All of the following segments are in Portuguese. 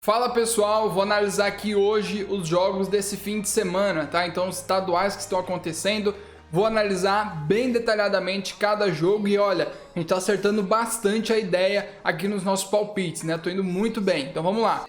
Fala pessoal, vou analisar aqui hoje os jogos desse fim de semana, tá? Então os estaduais que estão acontecendo, vou analisar bem detalhadamente cada jogo e olha, a gente tá acertando bastante a ideia aqui nos nossos palpites, né? Tô indo muito bem, então vamos lá.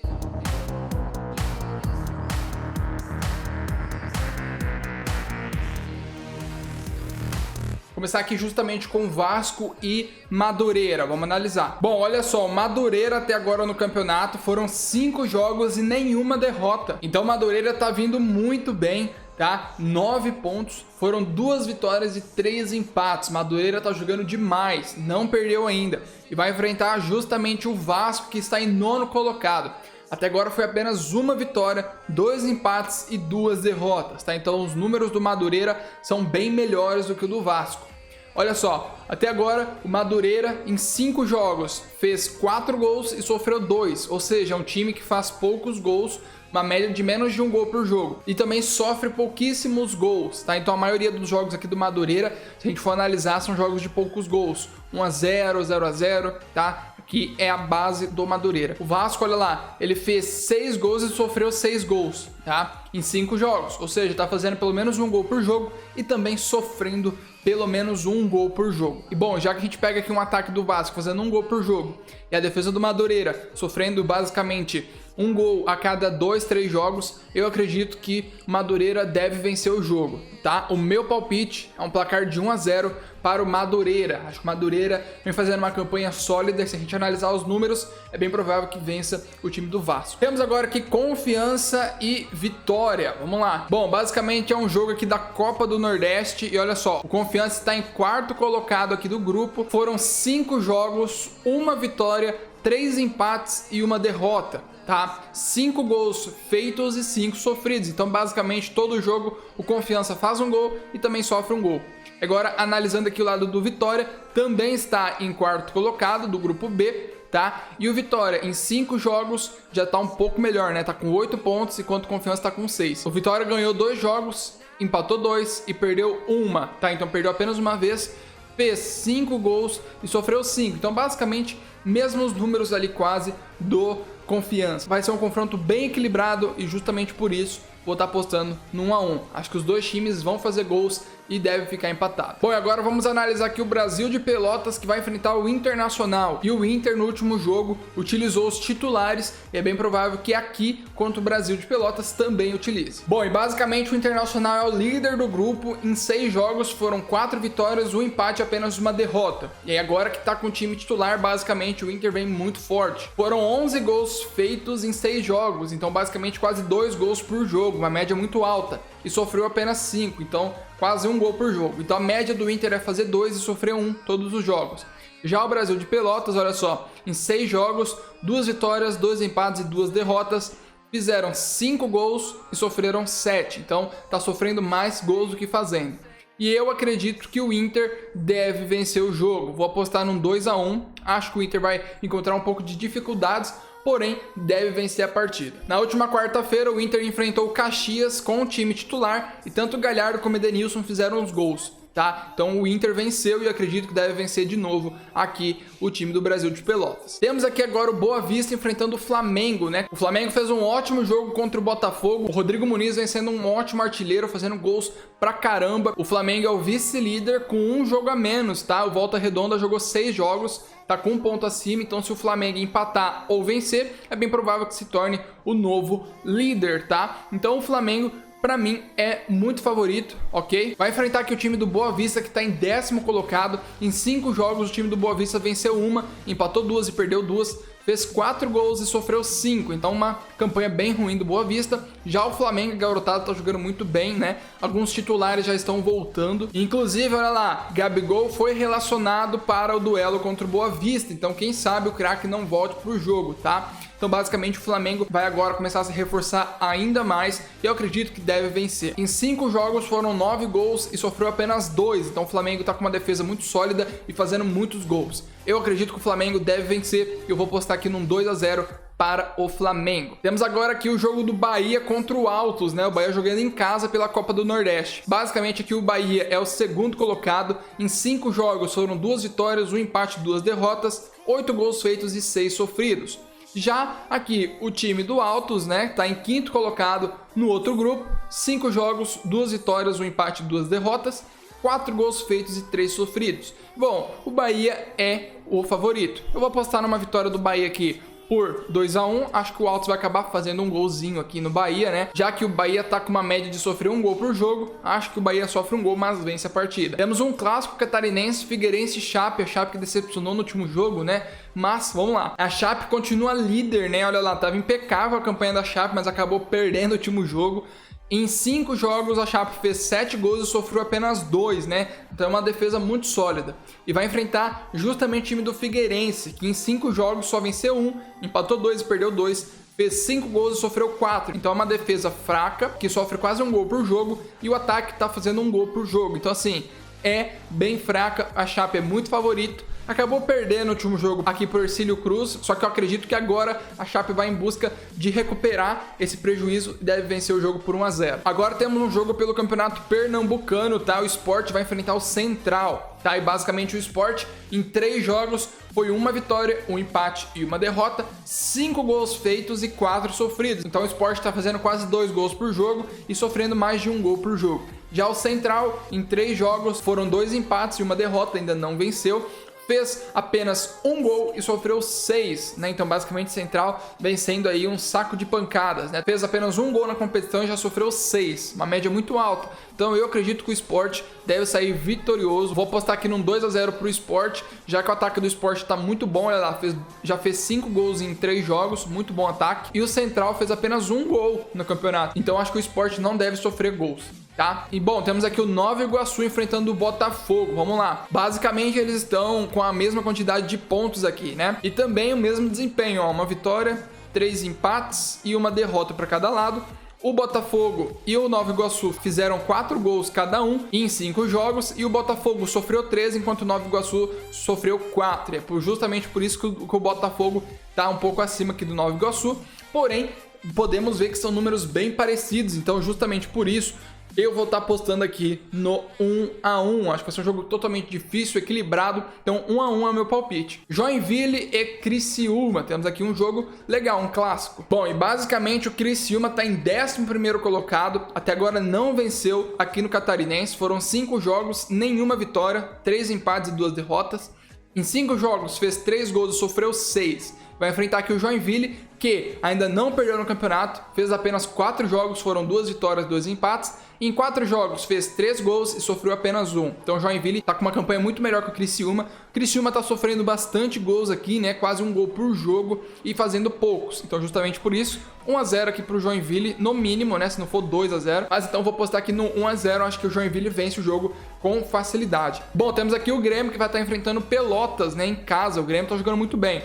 Começar aqui justamente com Vasco e Madureira, vamos analisar. Bom, olha só, o Madureira até agora no campeonato foram 5 jogos e nenhuma derrota. Então o Madureira tá vindo muito bem, tá? 9 pontos, foram 2 vitórias e 3 empates. Madureira tá jogando demais, não perdeu ainda. E vai enfrentar justamente o Vasco, que está em 9º colocado. Até agora foi apenas uma vitória, 2 empates e 2 derrotas, tá? Então os números do Madureira são bem melhores do que o do Vasco. Olha só, até agora o Madureira em 5 jogos fez 4 gols e sofreu 2, ou seja, é um time que faz poucos gols, uma média de menos de 1 gol por jogo. E também sofre pouquíssimos gols, tá? Então a maioria dos jogos aqui do Madureira, se a gente for analisar, são jogos de poucos gols. 1-0, 0-0, tá? Que é a base do Madureira. O Vasco, olha lá, ele fez 6 gols e sofreu 6 gols, tá? Em 5 jogos, ou seja, tá fazendo pelo menos 1 gol por jogo e também sofrendo pelo menos 1 gol por jogo. E bom, já que a gente pega aqui um ataque do Vasco fazendo 1 gol por jogo e a defesa do Madureira sofrendo basicamente 1 gol a cada 2, 3 jogos, eu acredito que o Madureira deve vencer o jogo, tá? O meu palpite é um placar de 1-0 para o Madureira. Acho que o Madureira vem fazendo uma campanha sólida. Se a gente analisar os números, é bem provável que vença o time do Vasco. Temos agora aqui Confiança e Vitória. Vamos lá. Bom, basicamente é um jogo aqui da Copa do Nordeste. E olha só, o Confiança está em 4º colocado aqui do grupo. Foram 5 jogos, 1 vitória, 3 empates e 1 derrota, tá? 5 gols feitos e 5 sofridos. Então, basicamente, todo jogo o Confiança faz um gol e também sofre um gol. Agora, analisando aqui o lado do Vitória, também está em 4º colocado do grupo B, tá? E o Vitória, em 5 jogos, já tá um pouco melhor, né? Tá com 8 pontos, enquanto o Confiança tá com 6. O Vitória ganhou 2 jogos, empatou 2 e perdeu 1, tá? Então, perdeu apenas uma vez, fez 5 gols e sofreu 5. Então, basicamente, mesmos números ali quase do Confiança. Vai ser um confronto bem equilibrado e justamente por isso vou estar apostando no 1-1. Acho que os dois times vão fazer gols e deve ficar empatado. Bom, e agora vamos analisar aqui o Brasil de Pelotas, que vai enfrentar o Internacional. E o Inter no último jogo utilizou os titulares e é bem provável que aqui contra o Brasil de Pelotas também utilize. Bom, e basicamente o Internacional é o líder do grupo. Em 6 jogos foram 4 vitórias, 1 empate e apenas 1 derrota. E aí agora que tá com o time titular, basicamente o Inter vem muito forte. Foram 11 gols feitos em 6 jogos, então basicamente quase 2 gols por jogo, uma média muito alta. E sofreu apenas 5, então quase 1 gol por jogo. Então a média do Inter é fazer 2 e sofrer 1 todos os jogos. Já o Brasil de Pelotas, olha só, em 6 jogos, 2 vitórias, 2 empates e 2 derrotas, fizeram 5 gols e sofreram 7. Então tá sofrendo mais gols do que fazendo. E eu acredito que o Inter deve vencer o jogo. Vou apostar num 2-1. Acho que o Inter vai encontrar um pouco de dificuldades, porém deve vencer a partida. Na última quarta-feira, o Inter enfrentou o Caxias com o time titular e tanto o Galhardo como o Edenilson fizeram os gols, tá? Então o Inter venceu e acredito que deve vencer de novo aqui o time do Brasil de Pelotas. Temos aqui agora o Boa Vista enfrentando o Flamengo, né? O Flamengo fez um ótimo jogo contra o Botafogo. O Rodrigo Muniz vem sendo um ótimo artilheiro, fazendo gols pra caramba. O Flamengo é o vice-líder com 1 jogo a menos, tá? O Volta Redonda jogou 6 jogos, tá com 1 ponto acima, então se o Flamengo empatar ou vencer, é bem provável que se torne o novo líder, tá? Então o Flamengo, pra mim, é muito favorito, ok? Vai enfrentar aqui o time do Boa Vista, que tá em 10º colocado. Em 5 jogos, o time do Boa Vista venceu 1, empatou 2 e perdeu 2. Fez 4 gols e sofreu 5, então uma campanha bem ruim do Boa Vista. Já o Flamengo, garotado, tá jogando muito bem, né? Alguns titulares já estão voltando. Inclusive, olha lá, Gabigol foi relacionado para o duelo contra o Boa Vista, então quem sabe o craque não volte pro jogo, tá? Então basicamente o Flamengo vai agora começar a se reforçar ainda mais e eu acredito que deve vencer. Em 5 jogos foram 9 gols e sofreu apenas 2, então o Flamengo tá com uma defesa muito sólida e fazendo muitos gols. Eu acredito que o Flamengo deve vencer e eu vou postar aqui num 2-0 para o Flamengo. Temos agora aqui o jogo do Bahia contra o Altos, né? O Bahia jogando em casa pela Copa do Nordeste. Basicamente aqui o Bahia é o 2º colocado. Em 5 jogos foram 2 vitórias, 1 empate e 2 derrotas, 8 gols feitos e 6 sofridos. Já aqui o time do Altos, né, tá em quinto colocado no outro grupo, 5 jogos, 2 vitórias, 1 empate e 2 derrotas, 4 gols feitos e 3 sofridos. Bom, o Bahia é o favorito. Eu vou apostar numa vitória do Bahia aqui por 2-1, acho que o Altos vai acabar fazendo um golzinho aqui no Bahia, né? Já que o Bahia tá com uma média de sofrer um gol por jogo, acho que o Bahia sofre um gol, mas vence a partida. Temos um clássico catarinense, Figueirense e Chape, a Chape que decepcionou no último jogo, né? Mas, vamos lá, a Chape continua líder, né? Olha lá, tava impecável a campanha da Chape, mas acabou perdendo o último jogo. Em 5 jogos, a Chape fez 7 gols e sofreu apenas 2, né? Então é uma defesa muito sólida. E vai enfrentar justamente o time do Figueirense, que em 5 jogos só venceu 1, empatou 2 e perdeu 2, fez 5 gols e sofreu 4. Então é uma defesa fraca, que sofre quase um gol por jogo, e o ataque tá fazendo um gol por jogo. Então assim, é bem fraca, a Chape é muito favorito. Acabou perdendo o último jogo aqui por Ercílio Cruz, só que eu acredito que agora a Chape vai em busca de recuperar esse prejuízo e deve vencer o jogo por 1-0. Agora temos um jogo pelo Campeonato Pernambucano, tá? O Sport vai enfrentar o Central, tá? E basicamente o Sport em 3 jogos foi 1 vitória, 1 empate e 1 derrota, 5 gols feitos e 4 sofridos. Então o Sport tá fazendo quase 2 gols por jogo e sofrendo mais de 1 gol por jogo. Já o Central, em 3 jogos, foram 2 empates e 1 derrota, ainda não venceu. Fez apenas 1 gol e sofreu 6, né? Então basicamente Central vencendo aí um saco de pancadas, né? Fez apenas 1 gol na competição e já sofreu 6, uma média muito alta. Então eu acredito que o Sport deve sair vitorioso. Vou apostar aqui num 2-0 pro Sport, já que o ataque do Sport tá muito bom. Olha lá, já fez 5 gols em 3 jogos, muito bom ataque. E o Central fez apenas 1 gol no campeonato. Então acho que o Sport não deve sofrer gols, tá? E bom, temos aqui o Nova Iguaçu enfrentando o Botafogo. Vamos lá. Basicamente eles estão com a mesma quantidade de pontos aqui, né? E também o mesmo desempenho, ó, 1 vitória, 3 empates e 1 derrota para cada lado. O Botafogo e o Nova Iguaçu fizeram 4 gols cada um em 5 jogos e o Botafogo sofreu 3, enquanto o Nova Iguaçu sofreu 4. É justamente por isso que o Botafogo tá um pouco acima aqui do Nova Iguaçu. Porém, podemos ver que são números bem parecidos, então justamente por isso eu vou estar apostando aqui no 1-1. Acho que vai ser um jogo totalmente difícil, equilibrado. Então 1-1 é o meu palpite. Joinville e Criciúma. Temos aqui um jogo legal, um clássico. Bom, e basicamente o Criciúma está em 11º colocado. Até agora não venceu aqui no Catarinense. Foram 5 jogos, nenhuma vitória, 3 empates e 2 derrotas. Em 5 jogos fez 3 gols e sofreu 6. Vai enfrentar aqui o Joinville, que ainda não perdeu no campeonato, fez apenas 4 jogos, foram 2 vitórias, 2 empates. Em 4 jogos fez 3 gols e sofreu apenas 1. Então o Joinville tá com uma campanha muito melhor que o Criciúma. O Criciúma tá sofrendo bastante gols aqui, né? Quase 1 gol por jogo e fazendo poucos. Então justamente por isso, 1-0 aqui pro Joinville, no mínimo, né? Se não for 2-0. Mas então vou postar aqui no 1-0, acho que o Joinville vence o jogo com facilidade. Bom, temos aqui o Grêmio que vai estar enfrentando Pelotas, né? Em casa, o Grêmio tá jogando muito bem.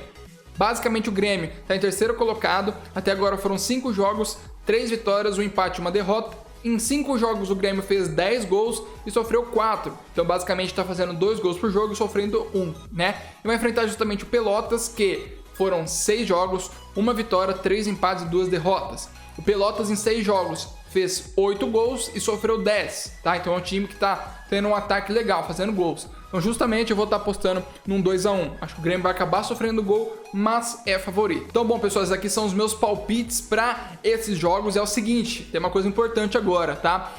Basicamente o Grêmio está em 3º colocado, até agora foram 5 jogos, 3 vitórias, 1 empate e 1 derrota. Em 5 jogos o Grêmio fez 10 gols e sofreu 4, então basicamente está fazendo 2 gols por jogo e sofrendo 1, né? E vai enfrentar justamente o Pelotas, que foram 6 jogos, 1 vitória, 3 empates e 2 derrotas. O Pelotas em 6 jogos fez 8 gols e sofreu 10, tá? Então é um time que está tendo um ataque legal, fazendo gols. Então justamente eu vou estar apostando num 2-1. Acho que o Grêmio vai acabar sofrendo gol, mas é favorito. Então bom, pessoal, esses aqui são os meus palpites para esses jogos. É o seguinte, tem uma coisa importante agora, tá?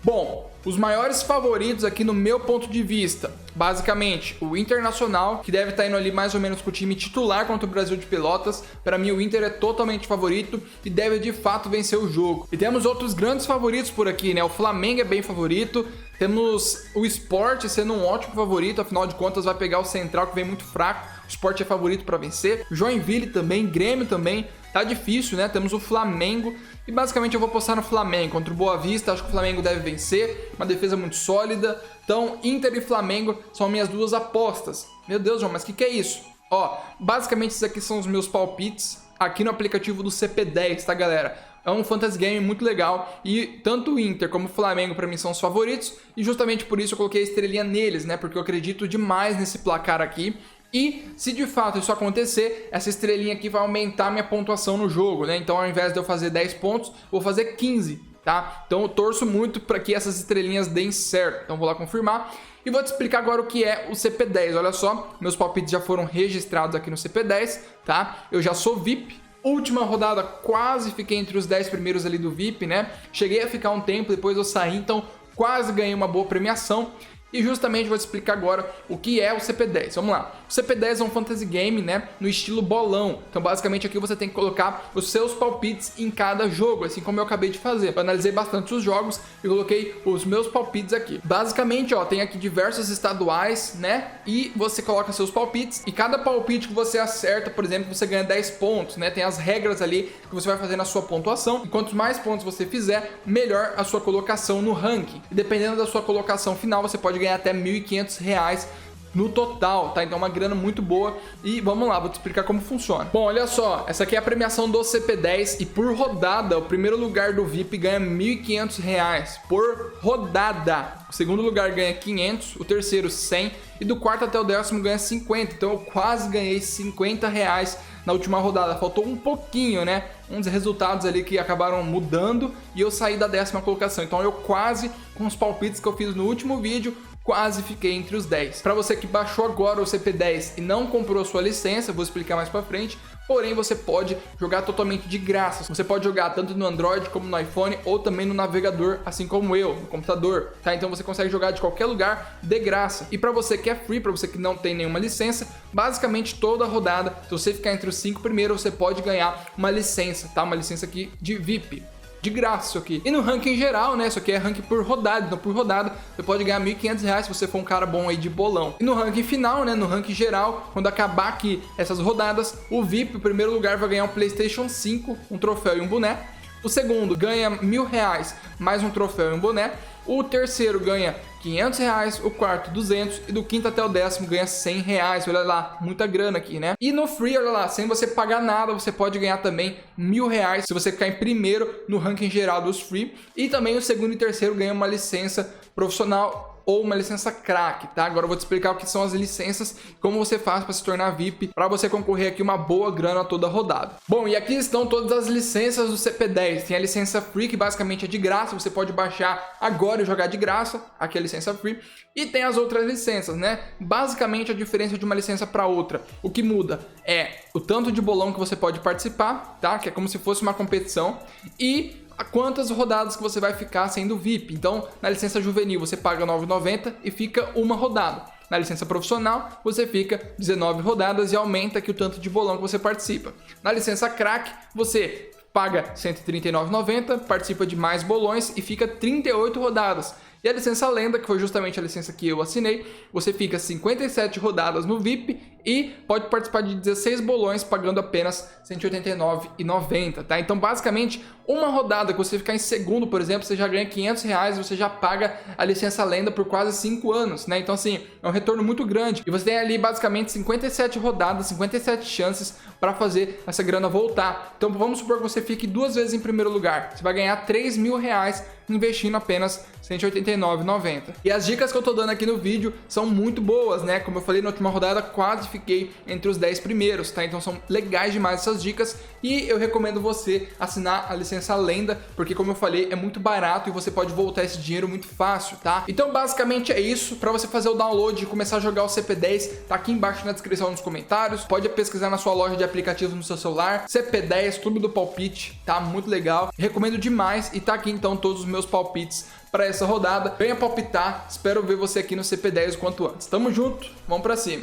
Bom, os maiores favoritos aqui no meu ponto de vista, basicamente o Internacional, que deve estar indo ali mais ou menos com o time titular contra o Brasil de Pelotas. Para mim o Inter é totalmente favorito e deve de fato vencer o jogo. E temos outros grandes favoritos por aqui, né? O Flamengo é bem favorito, temos o Sport sendo um ótimo favorito, afinal de contas vai pegar o Central que vem muito fraco. O Sport é favorito para vencer, Joinville também, Grêmio também. Tá difícil, né? Temos o Flamengo e basicamente eu vou apostar no Flamengo contra o Boa Vista. Acho que o Flamengo deve vencer, uma defesa muito sólida. Então, Inter e Flamengo são minhas 2 apostas. Meu Deus, João, mas o que é isso? Ó, basicamente esses aqui são os meus palpites aqui no aplicativo do CP10, tá, galera? É um fantasy game muito legal e tanto o Inter como o Flamengo para mim são os favoritos e justamente por isso eu coloquei a estrelinha neles, né? Porque eu acredito demais nesse placar aqui. E se de fato isso acontecer, essa estrelinha aqui vai aumentar minha pontuação no jogo, né? Então ao invés de eu fazer 10 pontos, vou fazer 15. tá? Então eu torço muito para que essas estrelinhas deem certo. Então vou lá confirmar. E vou te explicar agora o que é o CP10. Olha só, meus palpites já foram registrados aqui no CP10, tá? Eu já sou VIP. Última rodada, quase fiquei entre os 10 primeiros ali do VIP, né? Cheguei a ficar um tempo, depois eu saí, então quase ganhei uma boa premiação. E justamente vou te explicar agora o que é o CP10. Vamos lá. O CP10 é um fantasy game, né, no estilo bolão. Então, basicamente, aqui você tem que colocar os seus palpites em cada jogo, assim como eu acabei de fazer. Eu analisei bastante os jogos e coloquei os meus palpites aqui. Basicamente, ó, tem aqui diversos estaduais, né, e você coloca seus palpites. E cada palpite que você acerta, por exemplo, você ganha 10 pontos, né? Tem as regras ali que você vai fazer na sua pontuação. E quanto mais pontos você fizer, melhor a sua colocação no ranking. E dependendo da sua colocação final, você pode ganhar até R$1.500 no total, tá? Então é uma grana muito boa. E vamos lá, vou te explicar como funciona. Bom, olha só, essa aqui é a premiação do CP10 e por rodada, o primeiro lugar do VIP ganha R$1.500 por rodada. O segundo lugar ganha 500, o terceiro 100 e do quarto até o 10º ganha 50. Então eu quase ganhei R$50 na última rodada. Faltou um pouquinho, né? Uns resultados ali que acabaram mudando e eu saí da 10ª colocação. Então eu quase, com os palpites que eu fiz no último vídeo, quase fiquei entre os 10. Para você que baixou agora o CP10 e não comprou sua licença, vou explicar mais para frente, porém você pode jogar totalmente de graça. Você pode jogar tanto no Android como no iPhone ou também no navegador, assim como eu, no computador, tá? Então você consegue jogar de qualquer lugar de graça. E para você que é free, para você que não tem nenhuma licença, basicamente toda rodada, se você ficar entre os 5 primeiros, você pode ganhar uma licença, tá? Uma licença aqui de VIP. De graça isso aqui. E no ranking geral, né? Isso aqui é ranking por rodada. Então, por rodada, você pode ganhar R$1.500 se você for um cara bom aí de bolão. E no ranking final, né? No ranking geral, quando acabar aqui essas rodadas, o VIP, o primeiro lugar, vai ganhar um PlayStation 5, um troféu e um boné. O segundo ganha R$1.000 mais um troféu e um boné. O terceiro ganha R$500, o quarto 200 e do quinto até o 10º ganha R$100. Olha lá, muita grana aqui, né? E no free, olha lá, sem você pagar nada, você pode ganhar também R$1.000 se você ficar em primeiro no ranking geral dos free. E também o segundo e terceiro ganham uma licença profissional ou uma licença crack, tá? Agora eu vou te explicar o que são as licenças, como você faz para se tornar VIP, para você concorrer aqui uma boa grana toda rodada. Bom, e aqui estão todas as licenças do CP10. Tem a licença free, que basicamente é de graça, você pode baixar agora e jogar de graça, aqui é a licença free. E tem as outras licenças, né? Basicamente a diferença de uma licença para outra, o que muda é o tanto de bolão que você pode participar, tá? Que é como se fosse uma competição, e a quantas rodadas que você vai ficar sendo VIP. Então, na licença juvenil você paga R$9,90 e fica uma rodada. Na licença profissional você fica 19 rodadas e aumenta aqui o tanto de bolão que você participa. Na licença crack você paga R$139,90, participa de mais bolões e fica 38 rodadas. E a licença lenda, que foi justamente a licença que eu assinei, você fica 57 rodadas no VIP e pode participar de 16 bolões pagando apenas R$189,90, tá? Então, basicamente, uma rodada que você ficar em segundo, por exemplo, você já ganha R$500, você já paga a licença lenda por quase 5 anos, né? Então, assim, é um retorno muito grande. E você tem ali, basicamente, 57 rodadas, 57 chances para fazer essa grana voltar. Então, vamos supor que você fique 2 vezes em primeiro lugar. Você vai ganhar R$3.000 investindo apenas R$189,90. E as dicas que eu tô dando aqui no vídeo são muito boas, né? Como eu falei na última rodada, quase fiquei entre os 10 primeiros, tá? Então são legais demais essas dicas e eu recomendo você assinar a licença lenda, porque como eu falei, é muito barato e você pode voltar esse dinheiro muito fácil, tá? Então basicamente é isso. Para você fazer o download e começar a jogar o CP10, tá aqui embaixo na descrição nos comentários. Pode pesquisar na sua loja de aplicativos no seu celular, CP10, Clube do Palpite, tá? Muito legal. Recomendo demais e tá aqui então todos os meus palpites para essa rodada. Venha palpitar, espero ver você aqui no CP10 o quanto antes. Tamo junto, vamos pra cima.